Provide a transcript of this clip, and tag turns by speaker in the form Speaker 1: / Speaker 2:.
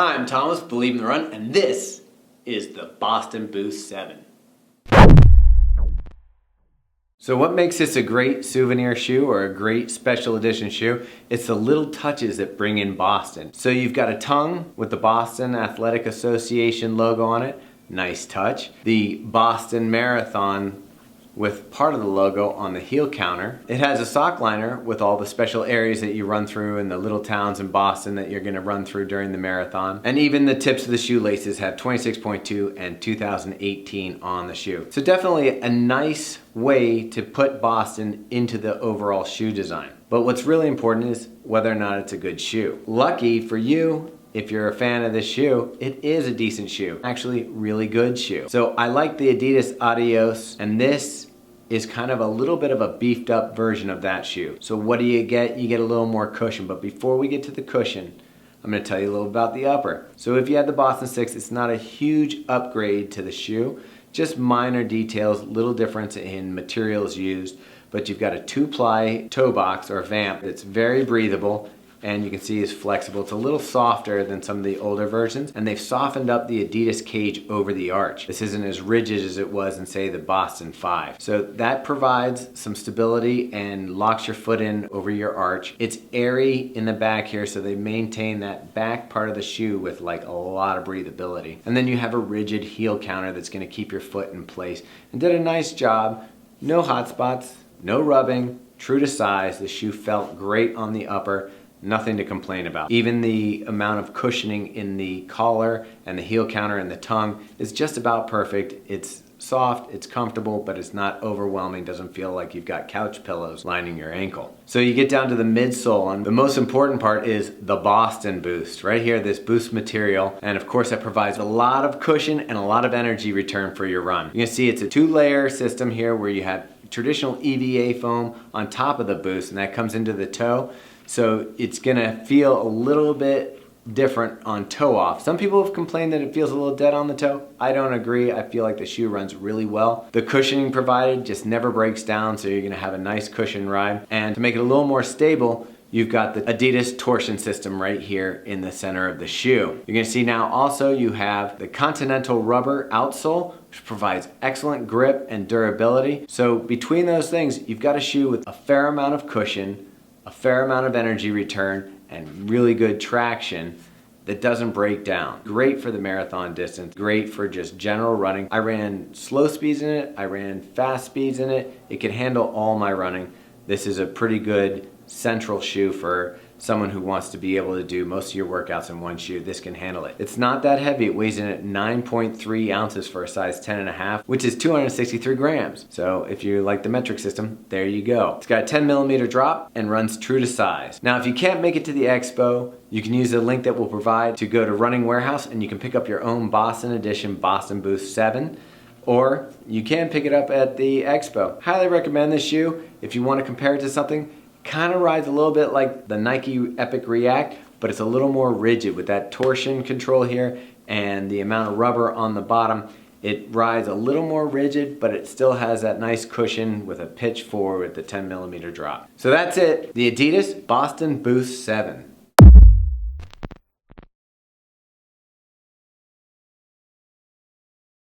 Speaker 1: Hi, I'm Thomas, Believe in the Run, and this is the Boston Boost 7. So what makes this a great souvenir shoe or a great special edition shoe? It's the little touches that bring in Boston. So you've got a tongue with the Boston Athletic Association logo on it. Nice touch. The Boston Marathon with part of the logo on the heel counter. It has a sock liner with all the special areas that you run through in the little towns in Boston that you're gonna run through during the marathon. And even the tips of the shoelaces have 26.2 and 2018 on the shoe. So definitely a nice way to put Boston into the overall shoe design. But what's really important is whether or not it's a good shoe. Lucky for you, if you're a fan of this shoe, it is a decent shoe. Actually, really good shoe. So I like the Adidas Adios, and this is kind of a little bit of a beefed up version of that shoe. So what do you get? You get a little more cushion. But before we get to the cushion, I'm gonna tell you a little about the upper. So if you had the Boston 6, it's not a huge upgrade to the shoe, just minor details, little difference in materials used, but you've got a 2-ply toe box or vamp that's very breathable, and you can see it's flexible. It's a little softer than some of the older versions, and they've softened up the Adidas cage over the arch. This isn't as rigid as it was in, say, the Boston 5. So that provides some stability and locks your foot in over your arch. It's airy in the back here, so they maintain that back part of the shoe with like a lot of breathability. And then you have a rigid heel counter that's gonna keep your foot in place. And did a nice job. No hot spots, no rubbing, true to size. The shoe felt great on the upper. Nothing to complain about. Even the amount of cushioning in the collar and the heel counter and the tongue is just about perfect. It's soft, it's comfortable, but it's not overwhelming. Doesn't feel like you've got couch pillows lining your ankle. So you get down to the midsole, and the most important part is the Boston Boost. Right here, this Boost material, and of course that provides a lot of cushion and a lot of energy return for your run. You can see it's a 2-layer system here where you have traditional EVA foam on top of the Boost, and that comes into the toe. So it's gonna feel a little bit different on toe off. Some people have complained that it feels a little dead on the toe. I don't agree. I feel like the shoe runs really well. The cushioning provided just never breaks down, so you're gonna have a nice cushion ride. And to make it a little more stable, you've got the Adidas torsion system right here in the center of the shoe. You're gonna see now also you have the Continental rubber outsole, which provides excellent grip and durability. So between those things, you've got a shoe with a fair amount of cushion, a fair amount of energy return, and really good traction that doesn't break down. Great for the marathon distance, great for just general running. I ran slow speeds in it, I ran fast speeds in it. It can handle all my running. This is a pretty good central shoe for someone who wants to be able to do most of your workouts in one shoe. This can handle it. It's not that heavy. It weighs in at 9.3 ounces for a size 10.5, which is 263 grams. So if you like the metric system, there you go. It's got a 10mm drop and runs true to size. Now, if you can't make it to the expo, you can use the link that we'll provide to go to Running Warehouse, and you can pick up your own Boston edition Boston Boost 7. Or you can pick it up at the expo. Highly recommend this shoe if you want to compare it to something. Kind of rides a little bit like the Nike Epic React, but it's a little more rigid with that torsion control here and the amount of rubber on the bottom. It rides a little more rigid, but it still has that nice cushion with a pitch forward with the 10mm drop. So that's it, the Adidas Boston Boost 7.